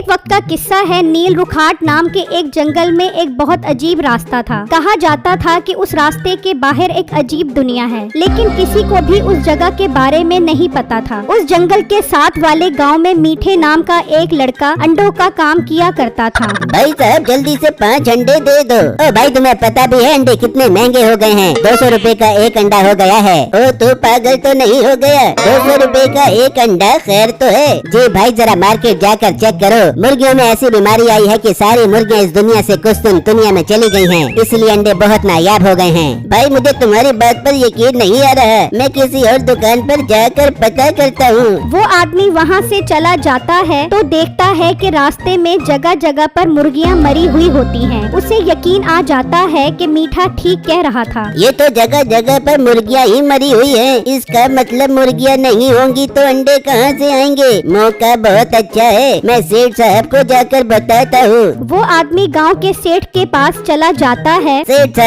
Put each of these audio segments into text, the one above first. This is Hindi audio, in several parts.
एक वक्त का किस्सा है। नील रुखाट नाम के एक जंगल में एक बहुत अजीब रास्ता था। कहा जाता था कि उस रास्ते के बाहर एक अजीब दुनिया है, लेकिन किसी को भी उस जगह के बारे में नहीं पता था। उस जंगल के साथ वाले गांव में मीठे नाम का एक लड़का अंडों का काम किया करता था। भाई साहब जल्दी से 5 अंडे दे दो। ओ भाई तुम्हें पता भी है अंडे कितने महंगे हो गए हैं? 200 रुपए का एक अंडा हो गया है। ओ तो पागल तो नहीं हो गया? 200 रुपए का एक अंडा खैर तो है जी भाई, जरा मार्केट जाकर चेक करो। मुर्गियों में ऐसी बीमारी आई है कि सारी मुर्गियाँ इस दुनिया से कुछ दिन दुनिया में चली गई हैं, इसलिए अंडे बहुत नायाब हो गए हैं। भाई मुझे तुम्हारी बात पर यकीन नहीं आ रहा, मैं किसी और दुकान पर जाकर पता करता हूँ। वो आदमी वहाँ से चला जाता है तो देखता है कि रास्ते में जगह जगह पर मुर्गियाँ मरी हुई होती हैं। उसे यकीन आ जाता है कि मीठा ठीक कह रहा था। ये तो जगह जगह पर मुर्गियाँ ही मरी हुई हैं, इसका मतलब मुर्गियाँ नहीं होंगी तो अंडे कहाँ से आएंगे? मौका बहुत अच्छा है, मैं सेठ साहब को जाकर बताता हूँ। वो आदमी गांव के सेठ के पास चला जाता है। सेठ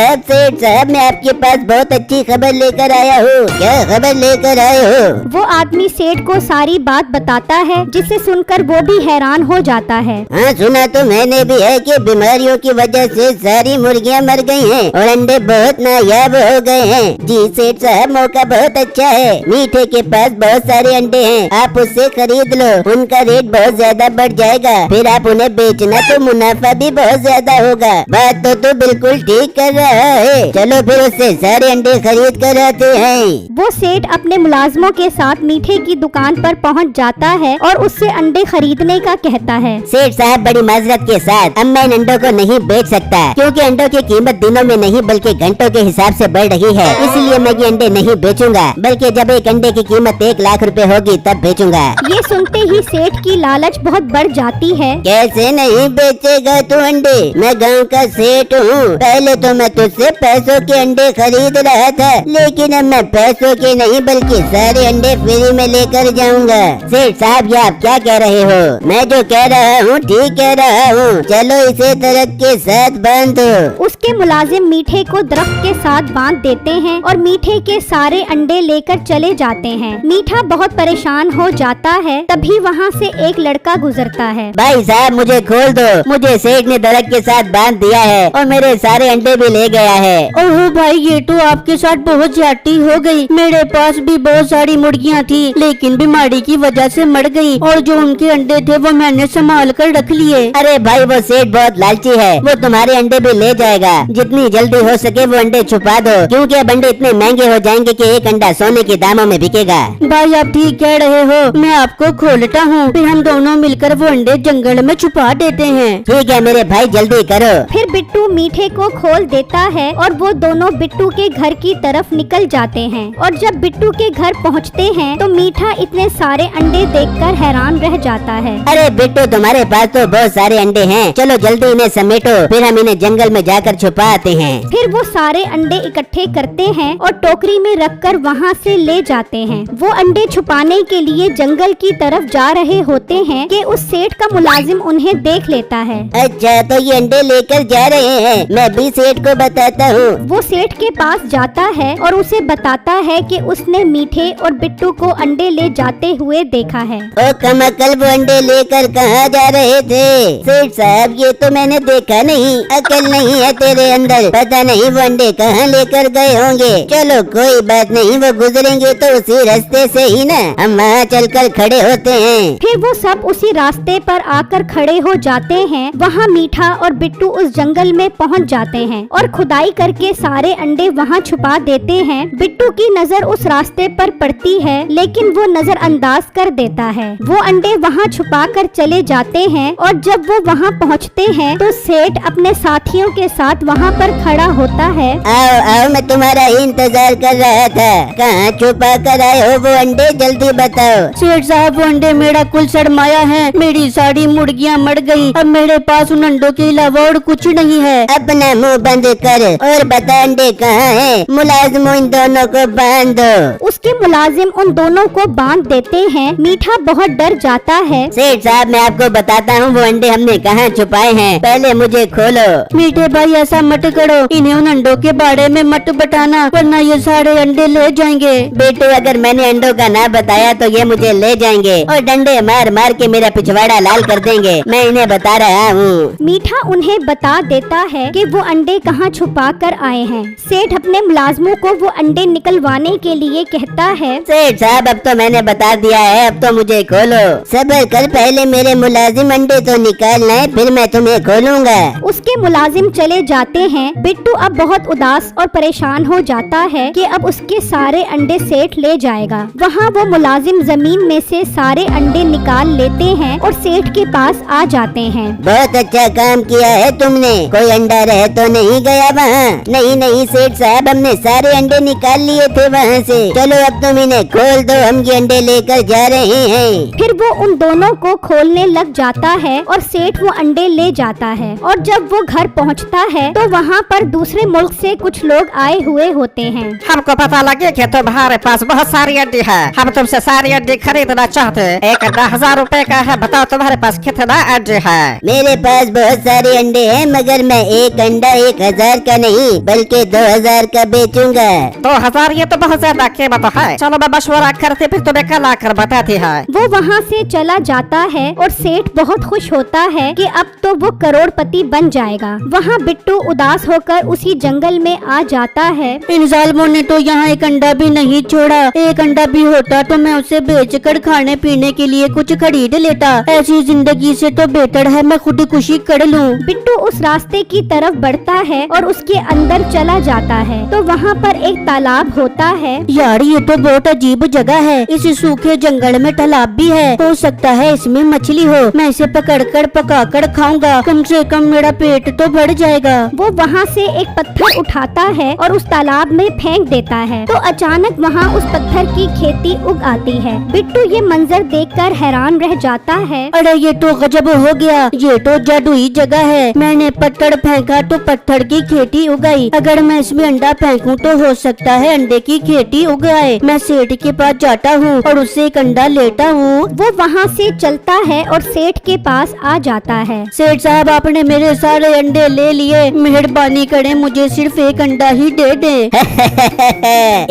साहब मैं आपके पास बहुत अच्छी खबर लेकर आया हूँ। क्या खबर लेकर आए हो? वो आदमी सेठ को सारी बात बताता है, जिसे सुनकर वो भी हैरान हो जाता है। हाँ सुना तो मैंने भी है कि बीमारियों की वजह से सारी मुर्गियाँ मर गई हैं और अंडे बहुत नायाब हो गए हैं। जी सेठ साहब मौका बहुत अच्छा है, मीठे के पास बहुत सारे अंडे हैं, आप उससे खरीद लो। उनका रेट बहुत ज्यादा बढ़ जाएगा, फिर आप उन्हें बेचना तो मुनाफा भी बहुत ज्यादा होगा। बात तो बिल्कुल ठीक कर रहा है, चलो फिर उससे सारे अंडे खरीद कर आते हैं। वो सेठ अपने मुलाजमों के साथ मीठे की दुकान पर पहुंच जाता है और उससे अंडे खरीदने का कहता है। सेठ साहब बड़ी माजरत के साथ अब मैं इन अंडों को नहीं बेच सकता, क्योंकि अंडों की कीमत दिनों में नहीं बल्कि घंटों के हिसाब से बढ़ रही है, इसलिए मैं ये अंडे नहीं बेचूंगा, बल्कि जब एक अंडे की कीमत 1 लाख रुपए होगी तब बेचूंगा। ये सुनते ही सेठ की लालच बहुत बढ़ जाती है। कैसे नहीं बेचेगा तू अंडे? मैं गांव का सेठ हूँ, पहले तो मैं तुझसे पैसों के अंडे खरीद रहा था, लेकिन अब मैं पैसों के नहीं बल्कि सारे अंडे फ्री में लेकर जाऊंगा। सेठ साहब ये आप क्या कह रहे हो? मैं जो कह रहा हूँ ठीक कह रहा हूँ, चलो इसे दरख्त के साथ बांध दो। उसके मुलाजिम मीठे को दरख्त के साथ बांध देते हैं और मीठे के सारे अंडे लेकर चले जाते हैं। मीठा बहुत परेशान हो जाता है, तभी वहाँ से एक लड़का गुजरता है। भाई साहब मुझे खोल दो, मुझे सेठ ने दरख्त के साथ बांध दिया है और मेरे सारे अंडे भी ले गया है। ओह भाई ये तो आपके साथ बहुत ज्यादती हो गई। मेरे पास भी बहुत सारी मुर्गियाँ थी, लेकिन बीमारी की वजह से मर गई और जो उनके अंडे थे वो मैंने संभाल कर रख लिए। अरे भाई वो सेठ बहुत लालची है, वो तुम्हारे अंडे भी ले जाएगा। जितनी जल्दी हो सके वो अंडे छुपा दो, क्योंकि अब अंडे इतने महंगे हो जाएंगे कि एक अंडा सोने के दामों में बिकेगा। भाई आप ठीक कह रहे हो, मैं आपको खोलता हूँ, फिर हम दोनों मिलकर वो अंडे जंगल में छुपा देते हैं। ठीक है मेरे भाई जल्दी करो। फिर बिट्टू मीठे को खोल देता है और वो दोनों बिट्टू के घर की तरफ निकल जाते हैं। और जब बिट्टू के घर पहुँचते हैं तो मीठा इतने सारे अंडे देखकर हैरान रह जाता है। अरे बिट्टू तुम्हारे पास तो बहुत सारे अंडे हैं, चलो जल्दी इन्हें समेटो, फिर हम इन्हें जंगल में जाकर छुपा आते हैं। फिर वो सारे अंडे इकट्ठे करते हैं और टोकरी में रखकर वहाँ से ले जाते हैं। वो अंडे छुपाने के लिए जंगल की तरफ जा रहे होते हैं कि उस सेठ का मुलाजिम उन्हें देख लेता है। अच्छा तो ये अंडे लेकर जा रहे हैं, मैं भी सेठ को बताता हूँ। वो सेठ के पास जाता है और उसे बताता है कि उसने मीठे और बिट्टू को अंडे ले जाते हुए देखा है। ओ कमकल वो अंडे लेकर कहाँ जा रहे थे? सेठ साहब ये तो मैंने देखा नहीं, अकल नहीं है तेरे अंदर, पता नहीं वो अंडे कहाँ लेकर गए होंगे। चलो कोई बात नहीं, वो गुजरेंगे तो उसी रास्ते से ही ना, हम वहाँ चलकर खड़े होते हैं। फिर वो सब उसी रास्ते पर आकर खड़े हो जाते हैं। वहाँ मीठा और बिट्टू उस जंगल में पहुँच जाते हैं और खुदाई करके सारे अंडे वहाँ छुपा देते हैं। बिट्टू की नजर उस रास्ते पर पड़ती है, लेकिन वो नजरअंदाज कर देता है। वो अंडे वहाँ छुपा कर चले जाते हैं और जब वो वहाँ पहुँचते हैं तो सेठ अपने साथियों के साथ वहाँ पर खड़ा होता है। आओ आओ मैं तुम्हारा ही इंतजार कर रहा था, कहाँ छुपा कर आए हो वो अंडे, जल्दी बताओ। सेठ साहब वो अंडे मेरा कुल सड़माया है, मेरी सारी मुर्गियाँ मर गई, अब मेरे पास उन अंडों के अलावा और कुछ नहीं है। अपना मुंह बंद कर और बता अंडे कहाँ हैं? मुलाजिम इन दोनों को बांध दो। उसके मुलाजिम उन दोनों को बांध देते हैं। मीठा बहुत डर जाता है। सेठ साहब मैं आपको बताता हूँ वो अंडे हमने कहाँ छुपाए हैं, पहले मुझे खोलो। मीठे भाई ऐसा मत करो, इन्हें उन अंडों के बारे में मत बताना, वरना ये सारे अंडे ले जाएंगे। बेटू अगर मैंने अंडों का ना बताया तो ये मुझे ले जाएंगे और डंडे मार मार के मेरा पिछवाड़ा हलाल कर देंगे, मैं इन्हें बता रहा हूँ। मीठा उन्हें बता देता है कि वो अंडे कहाँ छुपा कर आए हैं। सेठ अपने मुलाजिमों को वो अंडे निकलवाने के लिए कहता है। सेठ साहब, अब तो मैंने बता दिया है, अब तो मुझे खोलो। सबर कर, पहले मेरे मुलाजिम अंडे तो निकालना है, फिर मैं तुम्हें खोलूंगा। उसके मुलाजिम चले जाते हैं। बिट्टू अब बहुत उदास और परेशान हो जाता है कि अब उसके सारे अंडे सेठ ले जाएगा। वहाँ वो मुलाजिम जमीन में से सारे अंडे निकाल लेते हैं और सेठ के पास आ जाते हैं। बहुत अच्छा काम किया है तुमने, कोई अंडा रह तो नहीं गया वहाँ? नहीं नहीं सेठ साहब, हमने सारे अंडे निकाल लिए थे वहाँ से। चलो अब तुम इन्हें खोल दो, हम ये अंडे लेकर जा रहे हैं। फिर वो उन दोनों को खोलने लग जाता है और सेठ वो अंडे ले जाता है। और जब वो घर पहुँचता है तो वहाँ पर दूसरे मुल्क से कुछ लोग आए हुए होते हैं। हमको पता लगे कि तुम्हारे पास बहुत सारी अंडी है, हम तुमसे सारी अंडी खरीदना चाहते हैं। एक अंडा 1000 रुपए का है, बताओ तुम्हारे पास कितना अंडे है? मेरे पास बहुत सारे अंडे हैं, मगर मैं एक अंडा 1000 का नहीं बल्कि 2000 का बेचूंगा। 2000? ये तो बहुत ज्यादा कीमत है। चलो मैं मशवरा करते फिर तुम्हें कल आकर बताती है। वो वहाँ से चला जाता है और सेठ बहुत खुश होता है कि अब तो वो करोड़पति बन जाएगा। वहाँ बिट्टू उदास होकर उसी जंगल में आ जाता है। इन जालिमों ने तो यहाँ एक अंडा भी नहीं छोड़ा। एक अंडा भी होता तो मैं उसे बेचकर खाने पीने के लिए कुछ खरीद लेता। ऐसी जिंदगी से तो बेहतर है मैं खुदकुशी कर लूं। बिट्टू उस रास्ते की तरफ बढ़ता है और उसके अंदर चला जाता है तो वहाँ पर एक तालाब होता है। यार ये तो बहुत अजीब जगह है। इस सूखे जंगल में तालाब भी है, हो सकता है इसमें मछली हो। मैं इसे पकड़कर पकाकर खाऊंगा, कम से कम मेरा पेट तो बढ़ जाएगा। वो वहाँ से एक पत्थर उठाता है और उस तालाब में फेंक देता है तो अचानक वहाँ उस पत्थर की खेती उग आती है। बिट्टू ये मंजर देखकर हैरान रह जाता है। अरे ये तो गजब हो गया, ये तो जादुई जगह है। मैंने पत्थर फेंका तो पत्थर की खेती उगाई। अगर मैं इसमें अंडा फेंकूं तो हो सकता है अंडे की खेती उग आए। मैं सेठ के पास जाता हूँ और उससे एक अंडा लेता हूँ। वो वहाँ से चलता है और सेठ के पास आ जाता है। सेठ साहब, आपने मेरे सारे अंडे ले लिए, मेहरबानी करें मुझे सिर्फ एक अंडा ही दे दें।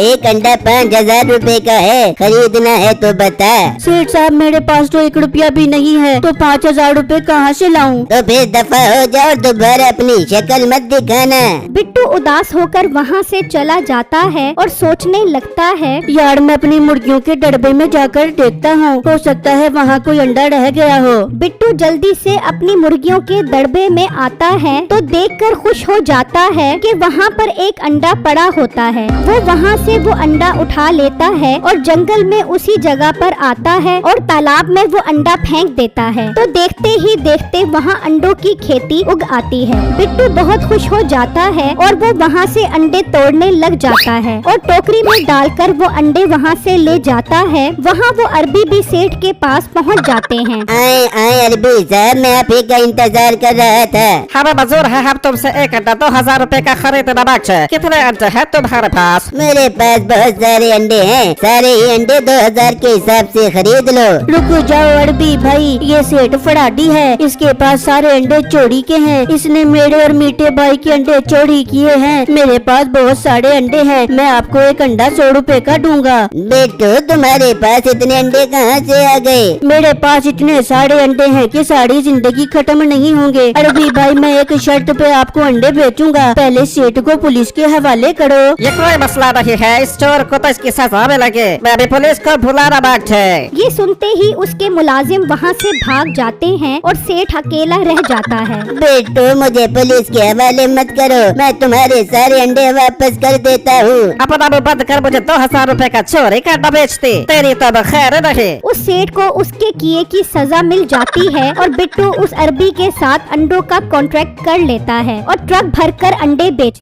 एक अंडा 5000 रुपए का है, खरीदना है तो बता। सेठ साहब, मेरे पास तो 1 रुपया भी नहीं है, तो 5000 रुपए कहाँ से लाऊं? तो फिर दफा हो जाओ और दोबारा अपनी शक्ल मत दिखाना। बिट्टू उदास होकर वहाँ से चला जाता है और सोचने लगता है। यार मैं अपनी मुर्गियों के डब्बे में जाकर देखता हूँ, हो सकता है वहाँ कोई अंडा रह गया हो। बिट्टू जल्दी से अपनी मुर्गियों के दड़बे में आता है तो देखकर खुश हो जाता है कि वहाँ पर एक अंडा पड़ा होता है। वो वहाँ से वो अंडा उठा लेता है और जंगल में उसी जगह पर आता है और तालाब में वो अंडा फेंक देता है तो देखते ही देखते वहाँ अंडों की खेती उग आती है। बिट्टू बहुत खुश हो जाता है और वो वहाँ से अंडे तोड़ने लग जाता है और टोकरी में डालकर वो अंडे वहाँ से ले जाता है। वहाँ वो अरबी भी सेठ के पास पहुँच जाते हैं। आए आए अरबी साहब, मैं आप ही का इंतजार कर रहा था। हमें मंजूर है, हम तुमसे एक अंडा 2000 रुपए का खरीदना बाकी है। कितने अंडे हैं तुम्हारे पास? मेरे पास बहुत सारे अंडे हैं, सारे ही अंडे 2000 के हिसाब से खरीद लो। रुको जाओ अरबी भाई, ये सेठ फराडी है, इसके पास सारे अंडे चोरी के हैं। इसने मेरे और मीठे भाई के अंडे चोरी किए हैं। मेरे पास बहुत सारे अंडे हैं, मैं आपको एक अंडा 100 रुपए का दूंगा। बेटू, तुम्हारे पास इतने अंडे कहाँ से आ गए? मेरे पास इतने सारे अंडे हैं कि सारी जिंदगी खत्म नहीं होंगे। अरबी भाई, मैं एक शर्त पे आपको अंडे बेचूंगा, पहले सेठ को पुलिस के हवाले करो। ये कोई मसला नहीं है, इस चोर को तो इसकी सजा में लगे। मैं अभी पुलिस को बुलाना बाकी है। ये सुनते ही उसके मुलाजिम वहाँ से भाग जाते हैं और सेठ अकेला रह जाता है। बेटू, मुझे पुलिस के हवाले मत करो, मैं तुम्हारे सारे अंडे वापस कर देता हूँ। अपना मुंह बंद कर, मुझे 2000 रुपए का चोरी का अंडा बेचती, तेरी तो खैर नहीं। उस सेठ को उसके किए की सजा मिल जाती है और बिट्टू उस अरबी के साथ अंडों का कॉन्ट्रैक्ट कर लेता है और ट्रक भरकर अंडे बेच